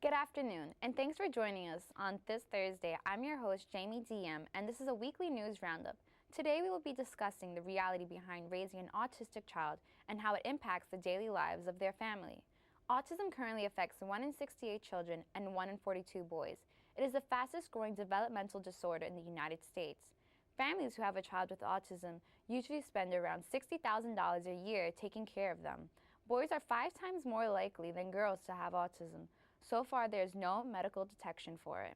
Good afternoon, and thanks for joining us on this Thursday. I'm your host, Jaimee DM, and this is a weekly news roundup. Today we will be discussing the reality behind raising an autistic child and how it impacts the daily lives of their family. Autism currently affects 1 in 68 children and 1 in 42 boys. It is the fastest growing developmental disorder in the United States. Families who have a child with autism usually spend around $60,000 a year taking care of them. Boys are 5 times more likely than girls to have autism. So far, there is no medical detection for it.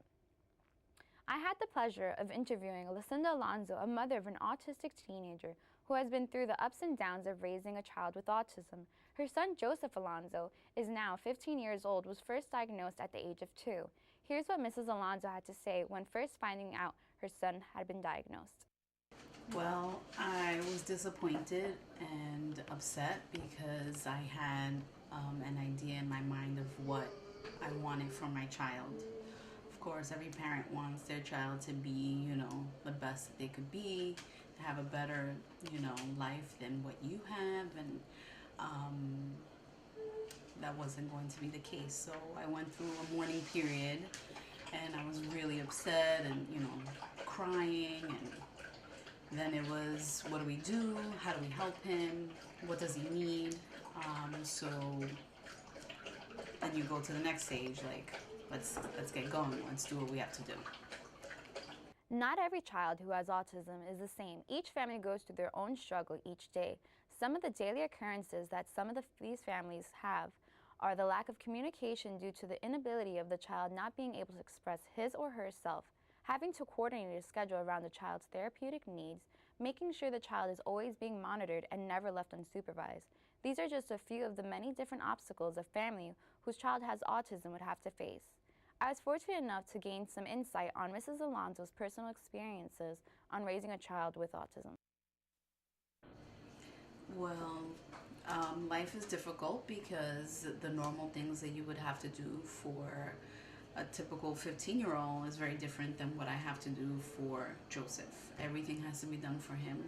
I had the pleasure of interviewing Lucinda Alonso, a mother of an autistic teenager who has been through the ups and downs of raising a child with autism. Her son, Joseph Alonso, is now 15 years old, was first diagnosed at the age of 2. Here's what Mrs. Alonso had to say when first finding out her son had been diagnosed. Well, I was disappointed and upset because I had an idea in my mind of what I wanted from my child. Of course, every parent wants their child to be, the best that they could be, to have a better, life than what you have, and that wasn't going to be the case. So I went through a mourning period, and I was really upset and, crying, and then it was, what do we do? How do we help him? What does he need? So then you go to the next stage, like, let's get going. Let's do what we have to do. Not every child who has autism is the same. Each family goes through their own struggle each day. Some of the daily occurrences that some of these families have are the lack of communication due to the inability of the child not being able to express his or herself, having to coordinate a schedule around the child's therapeutic needs, making sure the child is always being monitored and never left unsupervised. These are just a few of the many different obstacles a family whose child has autism would have to face. I was fortunate enough to gain some insight on Mrs. Alonso's personal experiences on raising a child with autism. Well, life is difficult because the normal things that you would have to do for a typical 15-year-old is very different than what I have to do for Joseph. Everything has to be done for him.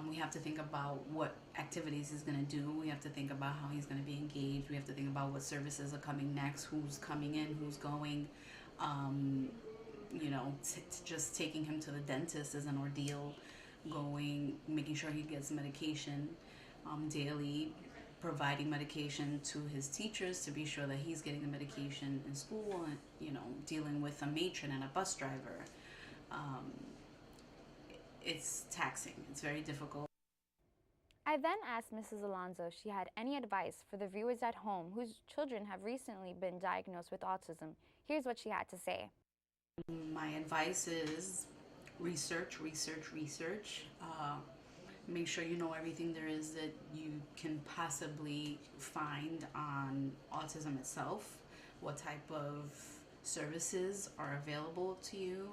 We have to think about what activities he's going to do. We have to think about how he's going to be engaged. We have to think about what services are coming next, who's coming in, who's going. Just taking him to the dentist is an ordeal. Making sure he gets medication daily, providing medication to his teachers to be sure that he's getting the medication in school, and dealing with a matron and a bus driver. It's taxing. It's very difficult. I then asked Mrs. Alonso if she had any advice for the viewers at home whose children have recently been diagnosed with autism. Here's what she had to say. My advice is research. Make sure you know everything there is that you can possibly find on autism itself, what type of services are available to you,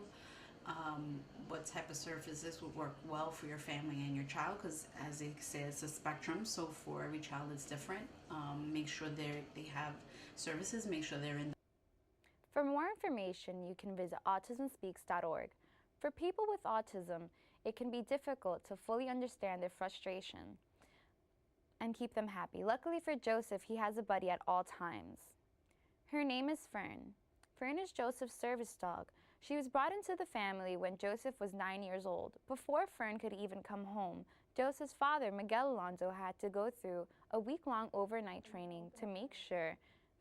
what type of services would work well for your family and your child, because as they say, it's a spectrum, so for every child it's different. Make sure they have services, make sure they're in. For more information, you can visit autismspeaks.org. For people with autism, it can be difficult to fully understand their frustration and keep them happy. Luckily for Joseph, he has a buddy at all times. Her name is Fern. Fern is Joseph's service dog. She was brought into the family when Joseph was 9 years old. Before Fern could even come home, Joseph's father, Miguel Alonso, had to go through a week-long overnight training to make sure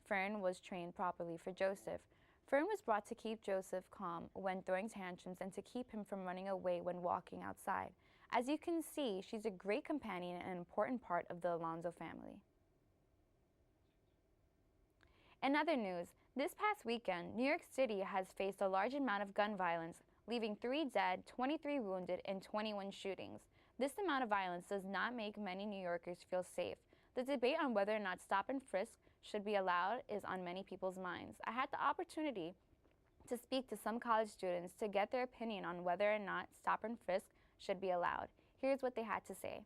Fern was trained properly for Joseph. Fern was brought to keep Joseph calm when throwing tantrums and to keep him from running away when walking outside. As you can see, she's a great companion and an important part of the Alonso family. In other news, this past weekend, New York City has faced a large amount of gun violence, leaving 3 dead, 23 wounded, and 21 shootings. This amount of violence does not make many New Yorkers feel safe. The debate on whether or not stop and frisk should be allowed is on many people's minds. I had the opportunity to speak to some college students to get their opinion on whether or not stop and frisk should be allowed. Here's what they had to say.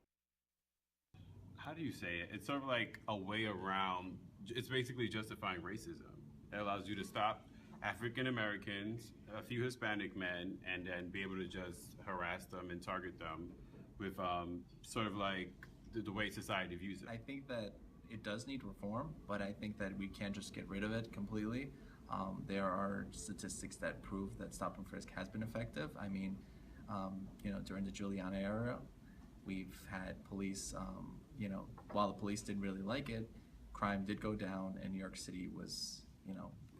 How do you say it? It's sort of like a way around, it's basically justifying racism. It allows you to stop African Americans, a few Hispanic men, and then be able to just harass them and target them with sort of like the way society views it. I think that it does need reform, but I think that we can't just get rid of it completely. There are statistics that prove that stop and frisk has been effective. I mean, during the Giuliani era, we've had police, while the police didn't really like it, crime did go down, and New York City was,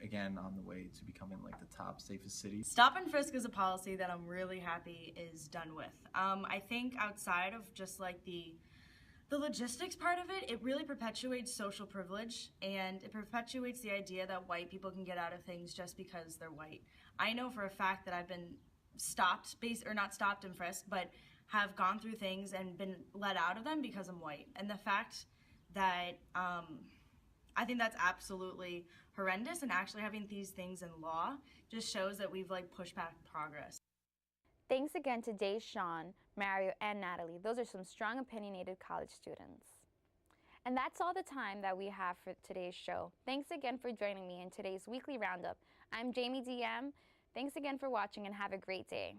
again, on the way to becoming like the top safest city. Stop and frisk is a policy that I'm really happy is done with. I think outside of just like the logistics part of it, it really perpetuates social privilege, and it perpetuates the idea that white people can get out of things just because they're white. I know for a fact that I've been stopped, or not stopped and frisked, but have gone through things and been let out of them because I'm white. And the fact that I think that's absolutely horrendous, and actually having these things in law just shows that we've like pushed back progress. Thanks again to Deshawn, Mario, and Natalie. Those are some strong, opinionated college students. And that's all the time that we have for today's show. Thanks again for joining me in today's weekly roundup. I'm Jaimee DM. Thanks again for watching, and have a great day.